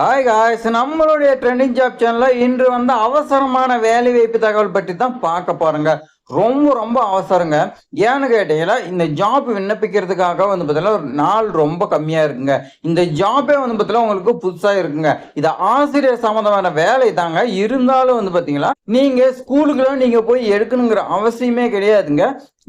Hi guys, நம்மளுடைய trending job சேனல்ல இன்று வந்து அவசரமான வேலை வாய்ப்பு தகவல் பற்றி தான் பார்க்க போறோங்க. ரொம்ப ரொம்ப அவசரங்க. ஏன்னு கேட்டீங்கன்னா, இந்த ஜாப் விண்ணப்பிக்கிறதுக்காக வந்து பார்த்தீங்கன்னா, ஒரு நாள் ரொம்ப கம்மியா இருக்குங்க. இந்த ஜாப்பே வந்து பார்த்தீங்கன்னா, உங்களுக்கு புதுசா இருக்குங்க. இது ஆசிரியர் சம்மந்தமான வேலை தாங்க. இருந்தாலும் வந்து பார்த்தீங்கன்னா, நீங்க ஸ்கூலுக்குலாம் நீங்க போய் எடுக்கணுங்கிற அவசியமே கிடையாதுங்க.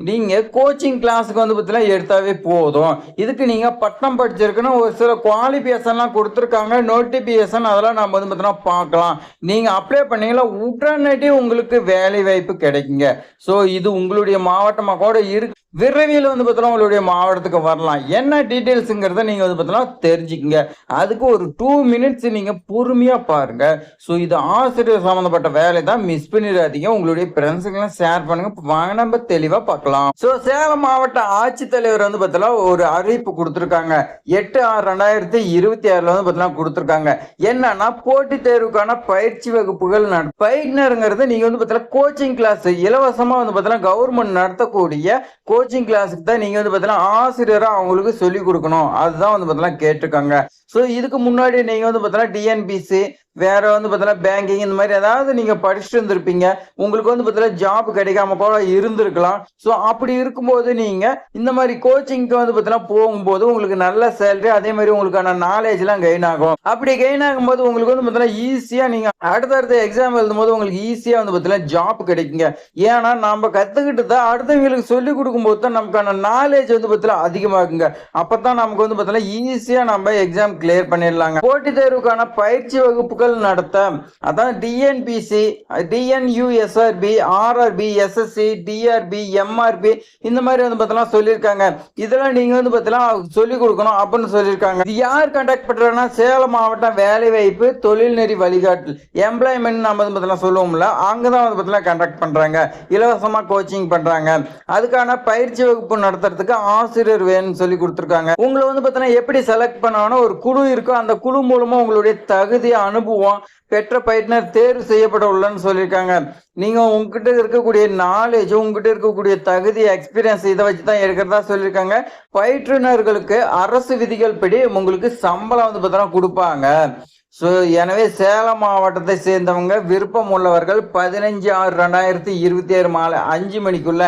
நீங்க கோச்சிங் கிளாஸுக்கு வந்து பார்த்தீங்கன்னா எடுத்தாவே போதும். இதுக்கு நீங்க பட்டம் படிச்சிருக்கணும். ஒரு சில குவாலிஃபிகேஷன்லாம் குடுத்துருக்காங்க. நோட்டிஃபிகேஷன் அதெல்லாம் நம்ம வந்து பார்த்தீங்கன்னா பார்க்கலாம். நீங்க அப்ளை பண்ணீங்கன்னா உடனடி உங்களுக்கு வேலை வாய்ப்பு கிடைக்குங்க. ஸோ இது உங்களுடைய மாவட்டமா கூட இருக்கு. விரைவில் வந்து பார்த்தீங்கன்னா உங்களுடைய மாவட்டத்துக்கு வரலாம். என்ன டீட்டெயில்ஸுங்கிறத நீங்க வந்து பார்த்தீங்கன்னா தெரிஞ்சுக்கங்க. அதுக்கு ஒரு 2 மினிட்ஸ் நீங்க பொறுமையா பாருங்க. ஸோ இது ஆசிரியர் சம்மந்தப்பட்ட வேலை தான். மிஸ் பண்ணிடாதீங்க. உங்களுடைய ஃப்ரெண்ட்ஸுக்கெல்லாம் ஷேர் பண்ணுங்க. வாங்க நம்ம தெளிவா பார்க்கலாம். ஸோ சேலம் மாவட்ட ஆட்சித்தலைவர் வந்து பார்த்தீங்கன்னா ஒரு அறிவிப்பு கொடுத்துருக்காங்க. 8/6/2026 வந்து பார்த்தீங்கன்னா கொடுத்துருக்காங்க. என்னன்னா போட்டித் தேர்வுக்கான பயிற்சி வகுப்புகள் பயிற்றுனருங்கிறது நீங்க வந்து பார்த்தீங்கன்னா கோச்சிங் கிளாஸ் இலவசமா வந்து பார்த்தீங்கன்னா கவர்மெண்ட் நடத்தக்கூடிய கோச்சிங் கிளாஸுக்கு தான் நீங்க வந்து பார்த்தீங்கன்னா ஆசிரியரா அவங்களுக்கு சொல்லிக் கொடுக்கணும். அதுதான் வந்து பார்த்தீங்கன்னா கேட்டிருக்காங்க. ஸோ இதுக்கு முன்னாடி நீங்க வந்து பார்த்தீங்கன்னா டிஎன்பிசி வேற வந்து பார்த்தீங்கன்னா பேங்கிங் இந்த மாதிரி ஏதாவது நீங்க படிச்சுட்டு இருந்திருப்பீங்க. உங்களுக்கு வந்து பார்த்தீங்கன்னா ஜாப் கிடைக்காம கூட இருந்திருக்கலாம். ஸோ அப்படி இருக்கும்போது நீங்க இந்த மாதிரி கோச்சிங்க்கு வந்து பார்த்தீங்கன்னா போகும்போது உங்களுக்கு நல்ல சேலரி, அதே மாதிரி உங்களுக்கான நாலேஜ் எல்லாம் கெயின் ஆகும். அப்படி கெயின் ஆகும்போது உங்களுக்கு வந்து பார்த்தீங்கன்னா ஈஸியா நீங்க அடுத்தடுத்த எக்ஸாம் எழுதும் போது உங்களுக்கு ஈஸியா வந்து பார்த்தீங்கன்னா ஜாப் கிடைக்குங்க. ஏன்னா நம்ம கத்துக்கிட்டு தான் அடுத்தவங்களுக்கு சொல்லி கொடுக்கும்போது தான் நமக்கான நாலேஜ் வந்து பார்த்தீங்கன்னா அதிகமாகுங்க. அப்பதான் நமக்கு வந்து பார்த்தீங்கன்னா ஈஸியா நம்ம எக்ஸாம் கிளியர் பண்ணிடலாங்க. போட்டித் தேர்வுக்கான பயிற்சி வகுப்புகள் நடத்த அதான் TNPSC, TNUSRB, RRB, SSC, TRB, MRB இந்த மாதிரி வந்து பார்த்தீங்கன்னா சொல்லியிருக்காங்க. இதெல்லாம் நீங்க வந்து பார்த்தீங்கன்னா சொல்லிக் கொடுக்கணும் அப்படின்னு சொல்லியிருக்காங்க. இது யார் கண்டக்ட் பண்றாங்கன்னா சேலம் மாவட்டம் வேலைவாய்ப்பு தொழில்நெறி வழிகாட்டல் எம்ப்ளாய்மெண்ட் நம்ம வந்து பார்த்தீங்கன்னா சொல்லுவோம்ல, அங்கதான் வந்து பார்த்தீங்கன்னா கண்டக்ட் பண்றாங்க. இலவசமா கோச்சிங் பண்றாங்க. அதுக்கான பயிற்சி வகுப்பு நடத்துறதுக்கு ஆசிரியர் வேணும்னு சொல்லி கொடுத்துருக்காங்க. உங்களை வந்து பார்த்தீங்கன்னா எப்படி செலக்ட் பண்ணணும், ஒரு குழு இருக்கும். அந்த குழு மூலமா உங்களுடைய தகுதி அனுபவம் பெற்ற பயிற்றுனர் தேர்வு செய்யப்பட உள்ளன்னு சொல்லியிருக்காங்க. நீங்க உங்ககிட்ட இருக்கக்கூடிய நாலேஜ், உங்ககிட்ட இருக்கக்கூடிய தகுதி, எக்ஸ்பீரியன்ஸ் இதை வச்சுதான் எடுக்கிறதா சொல்லியிருக்காங்க. பயிற்றுனர்களுக்கு அரசு விதிகள் படி உங்களுக்கு சம்பளம் வந்து பார்த்தீங்கன்னா கொடுப்பாங்க. ஸோ எனவே சேலம் மாவட்டத்தை சேர்ந்தவங்க விருப்பம் உள்ளவர்கள் 15/6/2026 மாலை 5 மணிக்குள்ள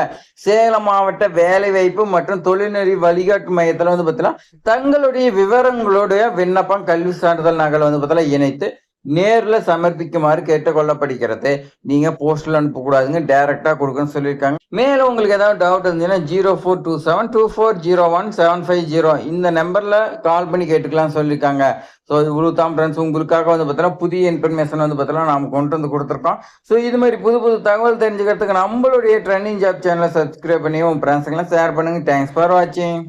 சேலம் மாவட்ட வேலைவாய்ப்பு மற்றும் தொழில்நெறி வழிகாட்டு மையத்தில் வந்து பார்த்தீங்கன்னா தங்களுடைய விவரங்களுடைய விண்ணப்பம், கல்வி சான்றிதழ் நகல் வந்து பார்த்தீங்கன்னா இணைத்து நேர்ல சமர்ப்பிக்குமாறு கேட்டுக்கொள்ளப்படுகிறது. நீங்க போஸ்டல் அனுப்பக்கூடாதுங்க, டைரக்டா கொடுக்கணும்னு சொல்லியிருக்காங்க. மேலும் உங்களுக்கு ஏதாவது டவுட் இருந்துச்சுன்னா 0427240175 இந்த நம்பர்ல கால் பண்ணி கேட்டுக்கலாம்னு சொல்லியிருக்காங்க. ஸோ இவ்வளவு தான் ஃப்ரெண்ட்ஸ், உங்களுக்காக வந்து பார்த்தீங்கன்னா புதிய இன்ஃபர்மேஷன் வந்து பார்த்தீங்கன்னா நாம கொண்டு வந்து கொடுத்துருக்கோம். ஸோ இது மாதிரி புது புது தகவல் தெரிஞ்சுக்கிறதுக்கு நம்மளுடைய ட்ரெண்டிங் ஜாப் சேனலை சப்ஸ்கிரைப் பண்ணி உங்க ஃப்ரெண்ட்ஸுக்கெல்லாம் ஷேர் பண்ணுங்க. தேங்க்ஸ் ஃபார் வாட்சிங்.